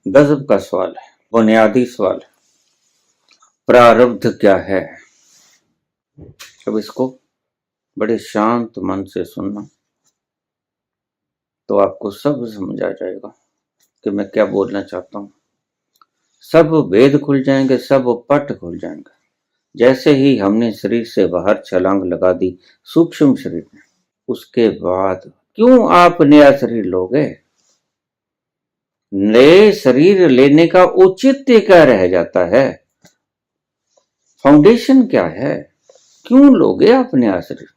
गजब का सवाल है, बुनियादी सवाल है। प्रारब्ध क्या है? अब इसको बड़े शांत मन से सुनना तो आपको सब समझ आ जाएगा कि मैं क्या बोलना चाहता हूँ। सब वेद खुल जाएंगे, सब पट खुल जाएंगे। जैसे ही हमने शरीर से बाहर छलांग लगा दी सूक्ष्म शरीर में, उसके बाद क्यों आप नया शरीर लोगे? नए शरीर लेने का औचित्य क्या रह जाता है? फाउंडेशन क्या है? क्यों लोगे आप नया शरीर?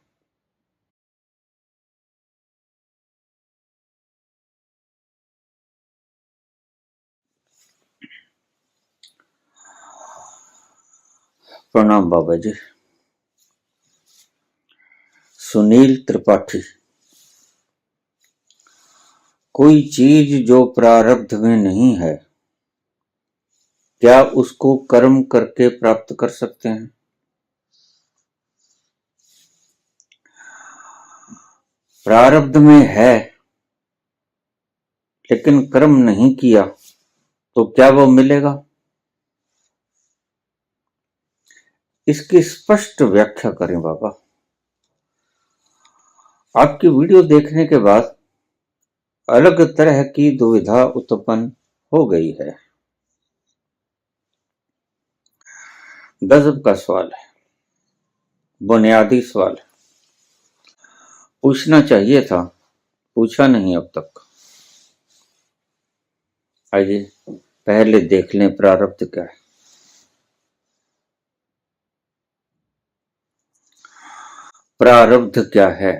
प्रणाम बाबा जी। सुनील त्रिपाठी। कोई चीज जो प्रारब्ध में नहीं है, क्या उसको कर्म करके प्राप्त कर सकते हैं? प्रारब्ध में है लेकिन कर्म नहीं किया तो क्या वो मिलेगा? इसकी स्पष्ट व्याख्या करें बाबा। आपकी वीडियो देखने के बाद अलग तरह की दुविधा उत्पन्न हो गई है। गजब का सवाल है, बुनियादी सवाल है। पूछना चाहिए था, पूछा नहीं अब तक। आइए पहले देख लें प्रारब्ध क्या है। प्रारब्ध क्या है?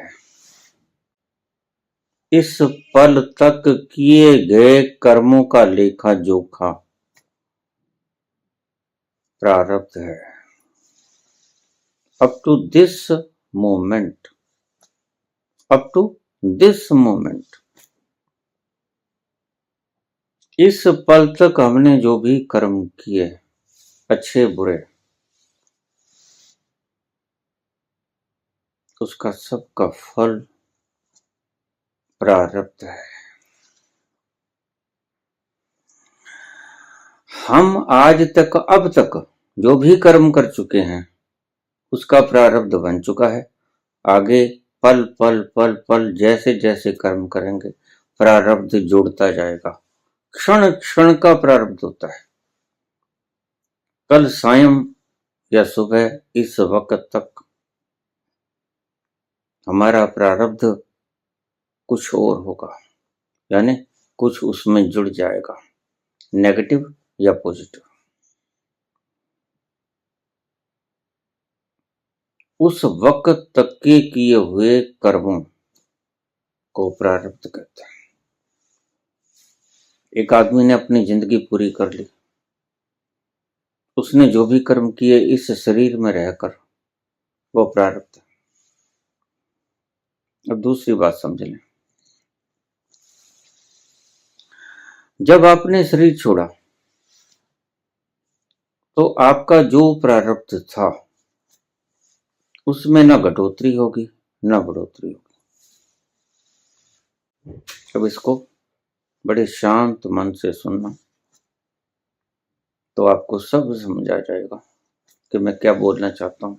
इस पल तक किए गए कर्मों का लेखा जोखा प्रारब्ध है। Up to this moment, up to this moment, इस पल तक हमने जो भी कर्म किए, अच्छे बुरे, उसका सबका फल प्रारब्ध है। हम आज तक, अब तक जो भी कर्म कर चुके हैं उसका प्रारब्ध बन चुका है। आगे पल पल पल पल जैसे जैसे कर्म करेंगे प्रारब्ध जुड़ता जाएगा। क्षण क्षण का प्रारब्ध होता है। कल सायं या सुबह इस वक्त तक हमारा प्रारब्ध कुछ और होगा, यानी कुछ उसमें जुड़ जाएगा, नेगेटिव या पॉजिटिव। उस वक्त तक के किए हुए कर्मों को प्रारब्ध कहते हैं। एक आदमी ने अपनी जिंदगी पूरी कर ली, उसने जो भी कर्म किए इस शरीर में रहकर, वो प्रारब्ध है। अब दूसरी बात समझ लें। जब आपने शरीर छोड़ा तो आपका जो प्रारब्ध था उसमें न घटोतरी होगी न बढ़ोतरी होगी। अब इसको बड़े शांत मन से सुनना तो आपको सब समझ आ जाएगा कि मैं क्या बोलना चाहता हूं।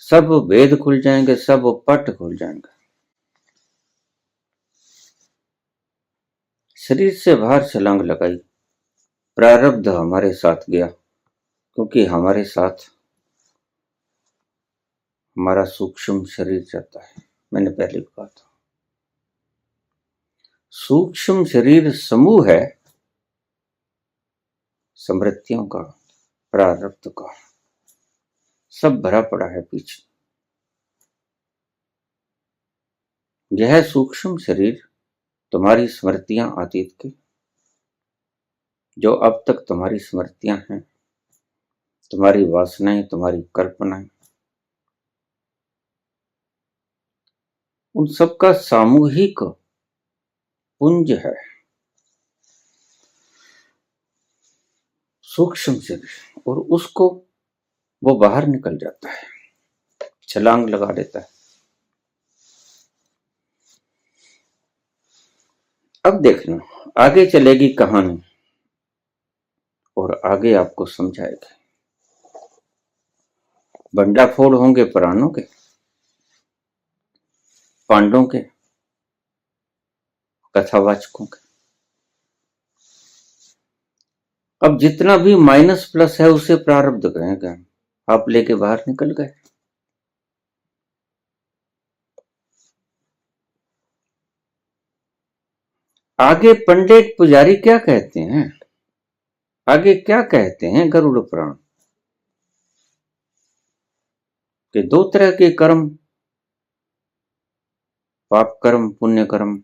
सब वेद खुल जाएंगे, सब पट खुल जाएंगे। शरीर से बाहर छलांग लगाई, प्रारब्ध हमारे साथ गया, क्योंकि हमारे साथ हमारा सूक्ष्म शरीर जाता है। मैंने पहले भी कहा था, सूक्ष्म शरीर समूह है स्मृतियों का, प्रारब्ध का, सब भरा पड़ा है पीछे। यह सूक्ष्म शरीर तुम्हारी स्मृतियां अतीत की, जो अब तक तुम्हारी स्मृतियां हैं, तुम्हारी वासनाएं, तुम्हारी कल्पनाएं, उन सबका सामूहिक पुंज है सूक्ष्म शरीर। और उसको वो बाहर निकल जाता है, छलांग लगा देता है। अब देखना आगे चलेगी कहानी। और आगे आपको समझाएगा। बंडाफोड़ होंगे पुराणों के, पांडवों के, कथावाचकों के। अब जितना भी माइनस प्लस है उसे प्रारब्ध कहेंगे। आप लेके बाहर निकल गए। आगे पंडित पुजारी क्या कहते हैं, आगे क्या कहते हैं गरुड़ पुराण के? दो तरह के कर्म, पाप कर्म, पुण्य कर्म,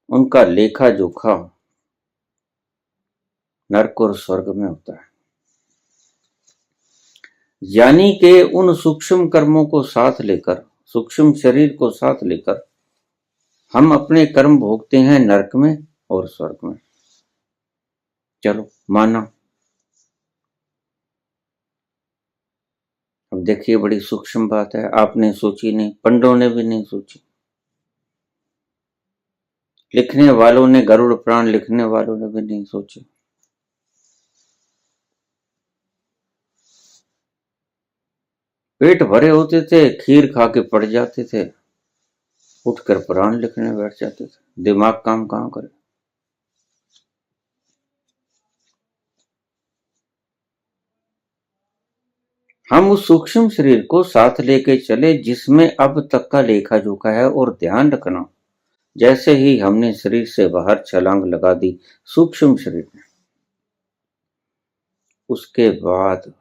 उनका लेखा जोखा नरक और स्वर्ग में होता है। यानी कि उन सूक्ष्म कर्मों को साथ लेकर, सूक्ष्म शरीर को साथ लेकर हम अपने कर्म भोगते हैं नरक में और स्वर्ग में। चलो माना। अब देखिए बड़ी सूक्ष्म बात है, आपने सोची नहीं, पंडितों ने भी नहीं सोची, लिखने वालों ने, गरुड़ पुराण लिखने वालों ने भी नहीं सोची। पेट भरे होते थे, खीर खा के पड़ जाते थे, उठकर पुराण लिखने बैठ जाते थे। दिमाग काम कहां करे। हम उस सूक्ष्म शरीर को साथ लेके चले जिसमें अब तक का लेखा जोखा है। और ध्यान रखना, जैसे ही हमने शरीर से बाहर छलांग लगा दी सूक्ष्म शरीर में, उसके बाद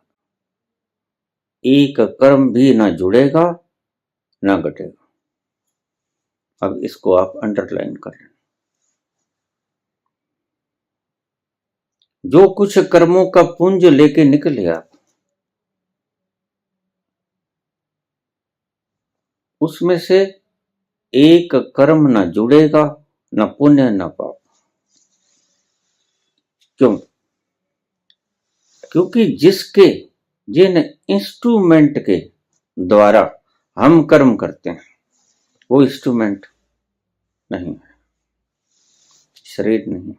एक कर्म भी ना जुड़ेगा ना घटेगा। अब इसको आप अंडरलाइन कर लें। जो कुछ कर्मों का पुंज लेके निकले आप, उसमें से एक कर्म ना जुड़ेगा, ना पुण्य ना पाप। क्यों? क्योंकि जिन इंस्ट्रूमेंट के द्वारा हम कर्म करते हैं वो इंस्ट्रूमेंट नहीं है, शरीर नहीं है।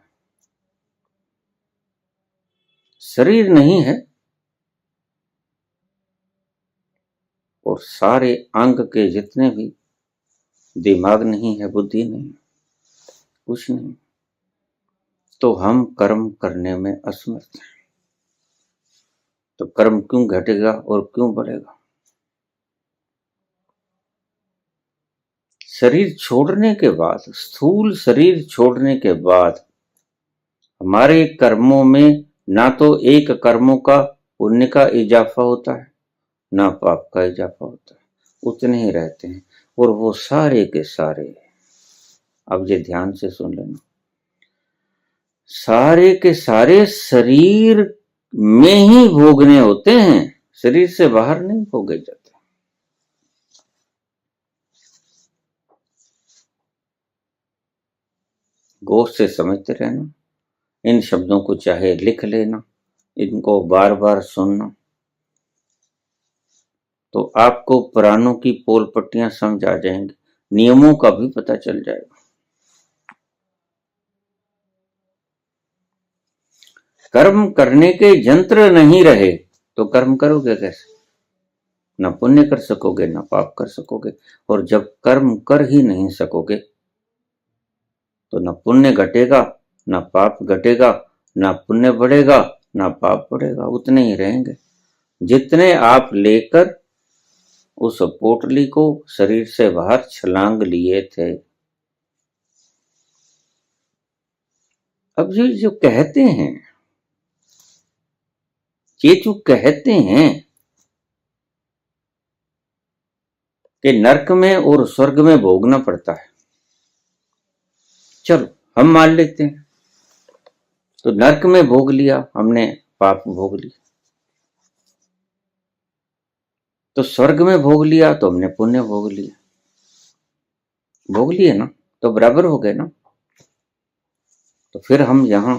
शरीर नहीं है और सारे अंग के जितने भी, दिमाग नहीं है, बुद्धि नहीं, कुछ नहीं, तो हम कर्म करने में असमर्थ हैं। तो कर्म क्यों घटेगा और क्यों बढ़ेगा? शरीर छोड़ने के बाद, स्थूल शरीर छोड़ने के बाद हमारे कर्मों में ना तो एक कर्मों का पुण्य का इजाफा होता है ना पाप का इजाफा होता है, उतने ही रहते हैं। और वो सारे के सारे, अब ये ध्यान से सुन लेना, सारे के सारे शरीर में ही भोगने होते हैं, शरीर से बाहर नहीं भोगे जाते। गौर से समझते रहना, इन शब्दों को चाहे लिख लेना, इनको बार बार सुनना, तो आपको पुराणों की पोल पट्टियां समझ आ जाएंगी, नियमों का भी पता चल जाएगा। कर्म करने के यंत्र नहीं रहे तो कर्म करोगे कैसे? ना पुण्य कर सकोगे ना पाप कर सकोगे। और जब कर्म कर ही नहीं सकोगे तो ना पुण्य घटेगा ना पाप घटेगा, ना पुण्य बढ़ेगा ना पाप बढ़ेगा, उतने ही रहेंगे जितने आप लेकर उस पोटली को शरीर से बाहर छलांग लिए थे। अब ये जो कहते हैं, ये जो कहते हैं कि नरक में और स्वर्ग में भोगना पड़ता है, चलो हम मान लेते हैं। तो नरक में भोग लिया हमने, पाप भोग लिया, तो स्वर्ग में भोग लिया तो हमने पुण्य भोग लिया, भोग लिए ना, तो बराबर हो गए ना। तो फिर हम यहां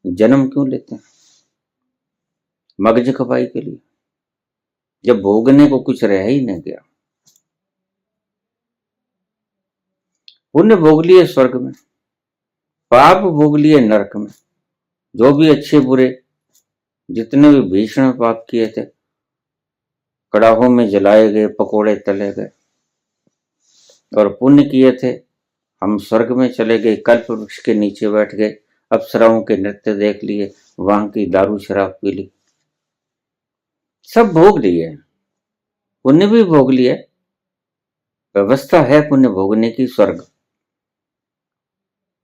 जन्म क्यों लेते हैं? मगज खपाई के लिए, जब भोगने को कुछ रह ही नहीं गया। पुण्य भोग लिए स्वर्ग में, पाप भोग लिए नरक में। जो भी अच्छे बुरे जितने भी भीषण पाप किए थे, कड़ाहों में जलाए गए, पकोड़े तले गए। और पुण्य किए थे, हम स्वर्ग में चले गए, कल्प वृक्ष के नीचे बैठ गए, अप्सराओं के नृत्य देख लिए, वहां की दारू शराब पी ली, सब भोग लिए। पुण्य भी भोग लिए, व्यवस्था है पुण्य भोगने की स्वर्ग,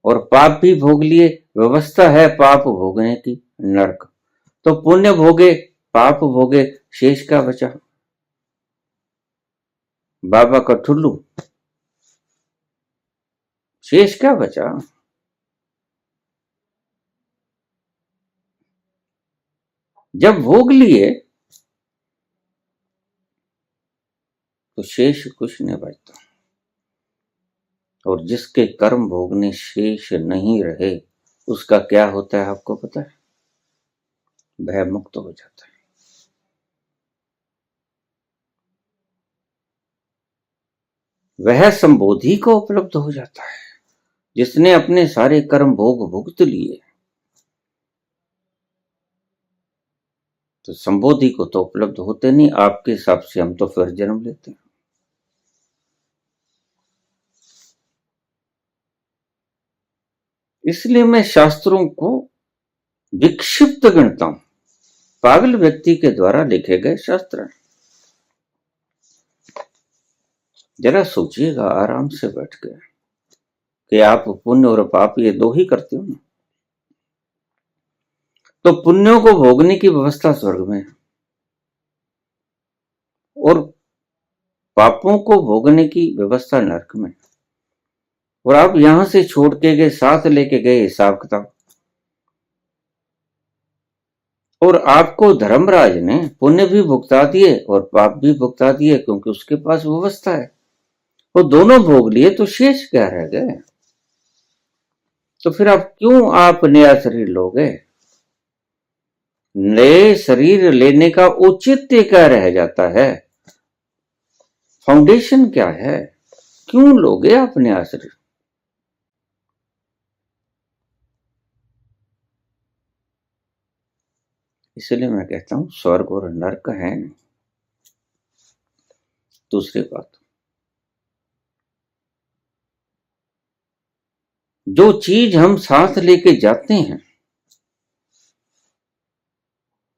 और पाप भी भोग लिए, व्यवस्था है पाप भोगने की नरक। तो पुण्य भोगे, पाप भोगे, शेष क्या बचा? बाबा का ठुल्लू, शेष क्या बचा? जब भोग लिए तो शेष कुछ नहीं बचता। और जिसके कर्म भोगने शेष नहीं रहे, उसका क्या होता है आपको पता है? भय मुक्त हो जाता है। वह संबोधि को उपलब्ध हो जाता है, जिसने अपने सारे कर्म भोग भुगत लिए। तो संबोधि को तो उपलब्ध होते नहीं, आपके हिसाब से हम तो फिर जन्म लेते हैं। इसलिए मैं शास्त्रों को विक्षिप्त गिनता हूं, पागल व्यक्ति के द्वारा लिखे गए शास्त्र हैं। जरा सोचिएगा आराम से बैठ के कि आप पुण्य और पाप ये दो ही करते हो ना। तो पुण्यों को भोगने की व्यवस्था स्वर्ग में है, और पापों को भोगने की व्यवस्था नरक में। और आप यहां से छोड़ के गए, साथ लेके गए हिसाब किताब। और आपको धर्मराज ने पुण्य भी भुगता दिए और पाप भी भुगता दिए, क्योंकि उसके पास व्यवस्था है। वो दोनों भोग लिए, तो शेष क्या रह गए? तो फिर आप क्यों आप नया शरीर लोगे? नए शरीर लेने का औचित्य क्या रह जाता है? फाउंडेशन क्या है? क्यों लोगे आप नया शरीर? इसलिए मैं कहता हूं स्वर्ग और नरक है नहीं। दूसरी बात, जो चीज हम साथ लेके जाते हैं,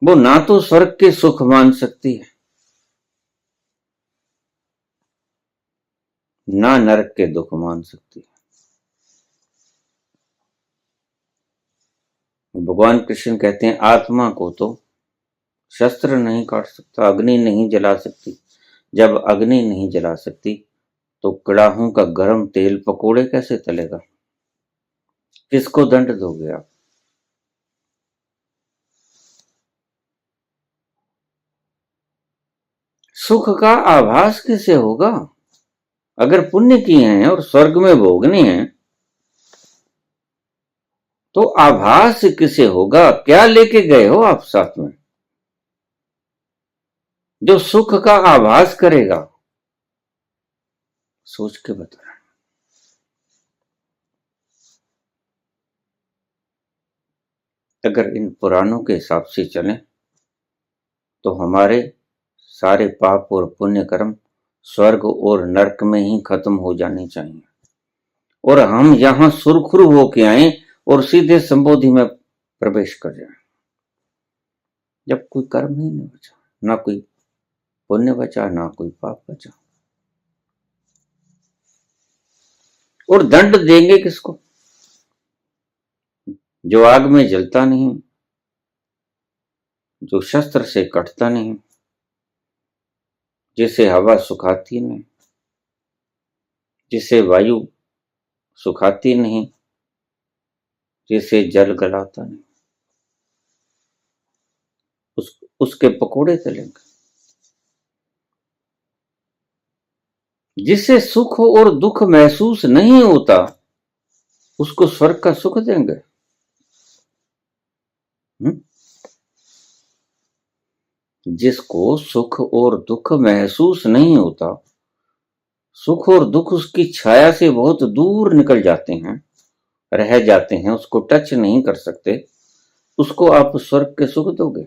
वो ना तो स्वर्ग के सुख मान सकती है, ना नरक के दुख मान सकती है। भगवान कृष्ण कहते हैं आत्मा को तो शस्त्र नहीं काट सकता, अग्नि नहीं जला सकती। जब अग्नि नहीं जला सकती तो कड़ाहों का गर्म तेल पकोड़े कैसे तलेगा? किसको दंड दोगे आप? सुख का आभास किसे होगा? अगर पुण्य किए हैं और स्वर्ग में भोगने हैं, तो आभास किसे होगा? क्या लेके गए हो आप साथ में जो सुख का आभास करेगा? सोच के बता। अगर इन पुराणों के हिसाब से चलें तो हमारे सारे पाप और पुण्य कर्म स्वर्ग और नरक में ही खत्म हो जाने चाहिए, और हम यहां सुरखुरु होके आए और सीधे संबोधि में प्रवेश कर जाए। जब कोई कर्म ही नहीं बचा, ना कोई पुण्य बचा, ना कोई पाप बचा, और दंड देंगे किसको? जो आग में जलता नहीं, जो शस्त्र से कटता नहीं, जिसे हवा सुखाती नहीं, जिसे वायु सुखाती नहीं, जिसे जल गलाता नहीं, उसके पकोड़े तलेंगे। जिसे सुख और दुख महसूस नहीं होता, उसको स्वर्ग का सुख देंगे? जिसको सुख और दुख महसूस नहीं होता, सुख और दुख उसकी छाया से बहुत दूर निकल जाते हैं, रह जाते हैं, उसको टच नहीं कर सकते, उसको आप स्वर्ग के सुख दोगे?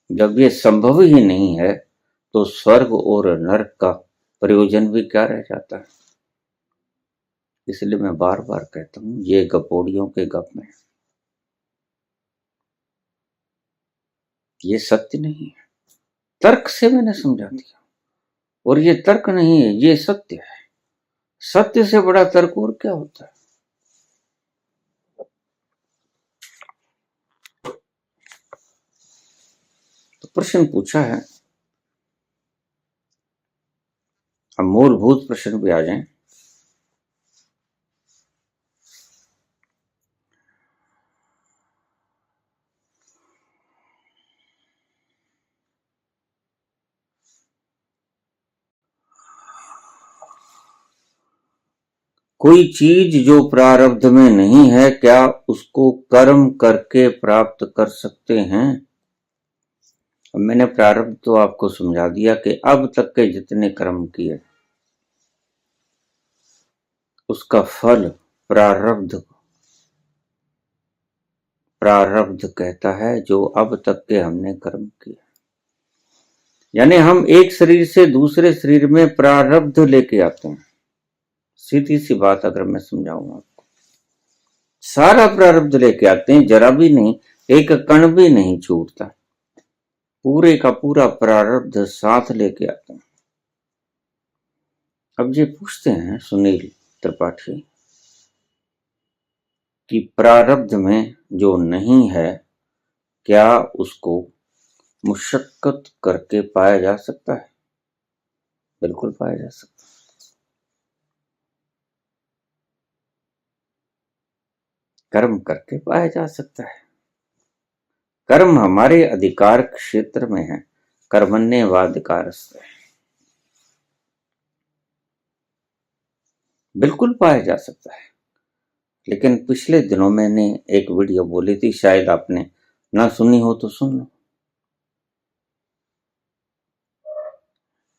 जब ये संभव ही नहीं है तो स्वर्ग और नरक का प्रयोजन भी क्या रह जाता है। इसलिए मैं बार बार कहता हूं, ये गपोड़ियों के गप में, ये सत्य नहीं है। तर्क से मैंने समझा दिया, और ये तर्क नहीं है, ये सत्य है। सत्य से बड़ा तर्क और क्या होता है। तो प्रश्न पूछा है, हम मूलभूत प्रश्न पे आ जाएं। कोई चीज जो प्रारब्ध में नहीं है, क्या उसको कर्म करके प्राप्त कर सकते हैं। अब मैंने प्रारब्ध तो आपको समझा दिया कि अब तक के जितने कर्म किए उसका फल प्रारब्ध कहता है, जो अब तक के हमने कर्म किए। यानी हम एक शरीर से दूसरे शरीर में प्रारब्ध लेके आते हैं। सीधी सी बात अगर मैं समझाऊं आपको, सारा प्रारब्ध लेके आते हैं, जरा भी नहीं, एक कण भी नहीं छूटता, पूरे का पूरा प्रारब्ध साथ लेके आते हैं। अब ये पूछते हैं सुनील त्रिपाठी कि प्रारब्ध में जो नहीं है, क्या उसको मुशक्कत करके पाया जा सकता है। बिल्कुल पाया जा सकता है। कर्म करके पाया जा सकता है। कर्म हमारे अधिकार क्षेत्र में है, कर्मण्येवाधिकारस्थ है, बिल्कुल पाया जा सकता है। लेकिन पिछले दिनों मैंने एक वीडियो बोली थी, शायद आपने ना सुनी हो तो सुन लो,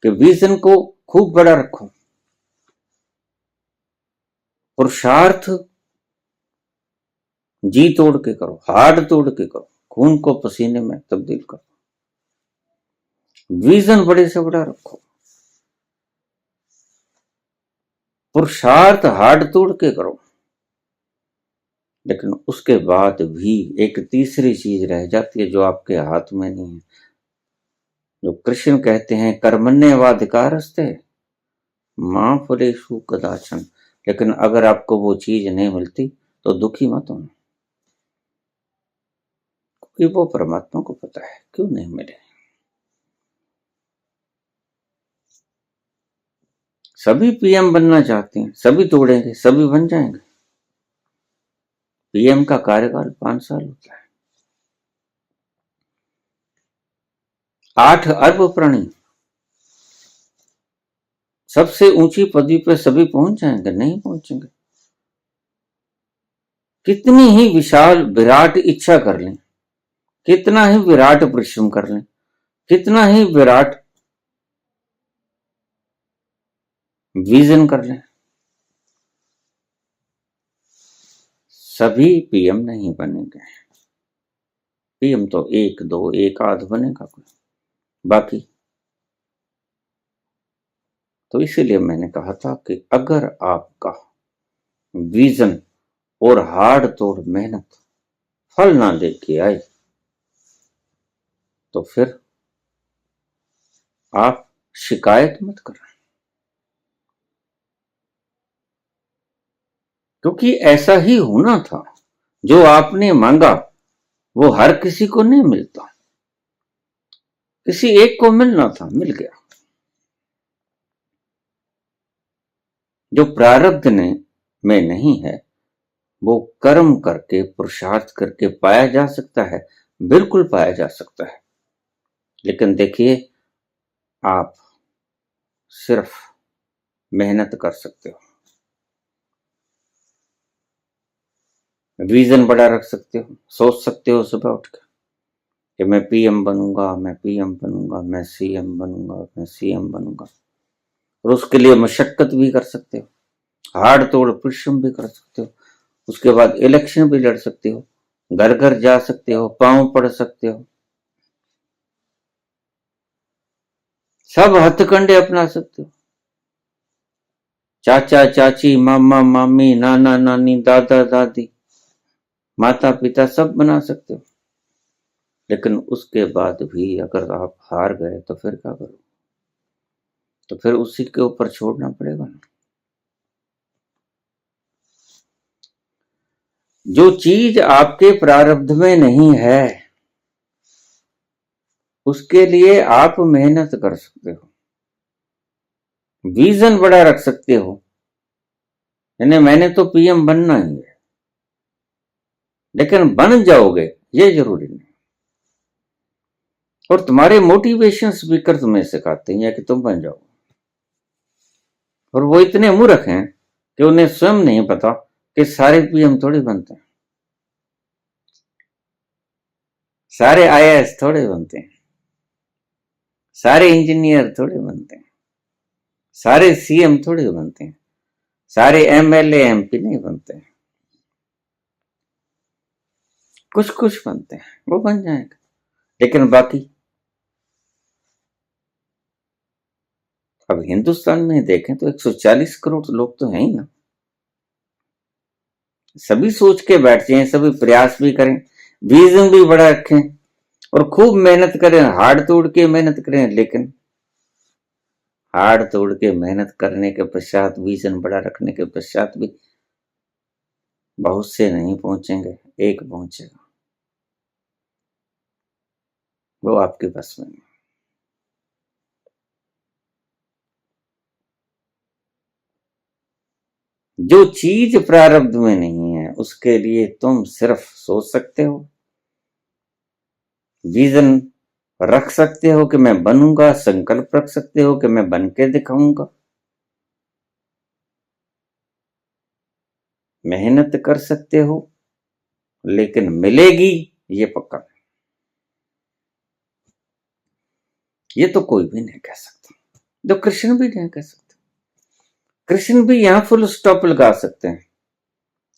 कि विजन को खूब बड़ा रखो, पुरुषार्थ जी तोड़ के करो, हार्ड तोड़ के करो, खून को पसीने में तब्दील करो, विजन बड़े से बड़ा रखो, पुरुषार्थ हार्ड तोड़ के करो। लेकिन उसके बाद भी एक तीसरी चीज रह जाती है जो आपके हाथ में नहीं है, जो कृष्ण कहते हैं कर्मण्येवाधिकारस्ते मां फलेषु कदाचन। लेकिन अगर आपको वो चीज नहीं मिलती तो दुखी मत होना, क्योंकि वो परमात्मा को पता है क्यों नहीं मिले। सभी पीएम बनना चाहते हैं, सभी तोड़ेंगे, सभी बन जाएंगे। पीएम का कार्यकाल 5 साल होता है। 8 अरब प्राणी सबसे ऊंची पदवी पे सभी पहुंच जाएंगे, नहीं पहुंचेंगे। कितनी ही विशाल विराट इच्छा कर लें, कितना ही विराट परिश्रम कर लें, कितना ही विराट विजन कर लें, सभी पीएम नहीं बनेंगे। पीएम तो 1 2 एक आध बनेगा कोई, बाकी। तो इसीलिए मैंने कहा था कि अगर आपका विजन और हार्ड तोड़ मेहनत फल ना दे के आए तो फिर आप शिकायत मत करें, क्योंकि ऐसा ही होना था। जो आपने मांगा वो हर किसी को नहीं मिलता, किसी एक को मिलना था, मिल गया। जो प्रारब्ध में नहीं है वो कर्म करके पुरुषार्थ करके पाया जा सकता है, बिल्कुल पाया जा सकता है। लेकिन देखिए, आप सिर्फ मेहनत कर सकते हो, विजन बड़ा रख सकते हो, सोच सकते हो सुबह उठ के कि मैं पीएम बनूंगा, मैं पीएम बनूंगा, मैं सीएम बनूंगा, मैं सीएम बनूंगा, और उसके लिए मशक्कत भी कर सकते हो, हार्ड तोड़ परिश्रम भी कर सकते हो। उसके बाद इलेक्शन भी लड़ सकते हो, घर घर जा सकते हो, पांव पड़ सकते हो, सब हथकंडे अपना सकते हो। चाचा चाची, मामा मामी, नाना नानी, दादा दादी, माता पिता सब बना सकते हो। लेकिन उसके बाद भी अगर आप हार गए तो फिर क्या करो? तो फिर उसी के ऊपर छोड़ना पड़ेगा ना। जो चीज आपके प्रारब्ध में नहीं है उसके लिए आप मेहनत कर सकते हो, विजन बड़ा रख सकते हो। यानी मैंने तो पीएम बनना ही है, लेकिन बन जाओगे ये जरूरी नहीं। और तुम्हारे मोटिवेशन स्पीकर तुम्हें सिखाते हैं कि तुम बन जाओ, और वो इतने मूर्ख हैं कि उन्हें स्वयं नहीं पता कि सारे पीएम थोड़े बनते हैं, सारे आईएएस थोड़े बनते हैं, सारे इंजीनियर थोड़े बनते हैं, सारे सीएम थोड़े बनते हैं, सारे एमएलए एमपी नहीं बनते हैं। कुछ कुछ बनते हैं, वो बन जाएगा। लेकिन बाकी अब हिंदुस्तान में देखें तो 140 करोड़ लोग तो हैं ही ना। सभी सोच के बैठते हैं, सभी प्रयास भी करें, विजन भी बड़ा रखें और खूब मेहनत करें, हाड़ तोड़ के मेहनत करें। लेकिन हाड़ तोड़ के मेहनत करने के पश्चात, विजन बड़ा रखने के पश्चात भी बहुत से नहीं पहुंचेंगे, एक पहुंचेगा, वो आपके बस में नहीं। जो चीज प्रारब्ध में नहीं है उसके लिए तुम सिर्फ सोच सकते हो, विजन रख सकते हो कि मैं बनूंगा, संकल्प रख सकते हो कि मैं बन के दिखाऊंगा, मेहनत कर सकते हो, लेकिन मिलेगी ये पक्का। ये तो कोई भी नहीं कह सकता, जो कृष्ण भी नहीं कह सकते। कृष्ण भी यहां फुल स्टॉप लगा सकते हैं।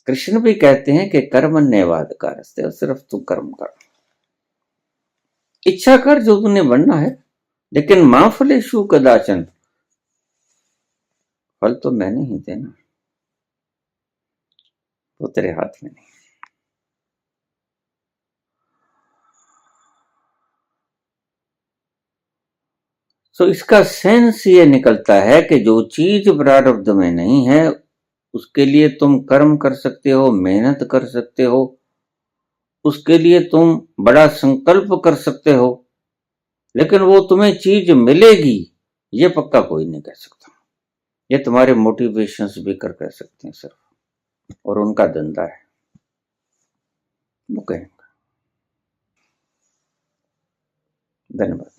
कृष्ण भी कहते हैं कि कर्मण्येवाद कारस्ते, और सिर्फ तू कर्म कर, इच्छा कर जो तूने बनना है, लेकिन मां फलेषु कदाचन, फल तो मैंने ही देना, वो तेरे हाथ में नहीं। तो इसका सेंस ये निकलता है कि जो चीज प्रारब्ध में नहीं है उसके लिए तुम कर्म कर सकते हो, मेहनत कर सकते हो, उसके लिए तुम बड़ा संकल्प कर सकते हो, लेकिन वो तुम्हें चीज मिलेगी ये पक्का कोई नहीं कह सकता। ये तुम्हारे मोटिवेशन स्पीकर कह सकते हैं सिर्फ, और उनका धंधा है, वो कहेंगे। धन्यवाद।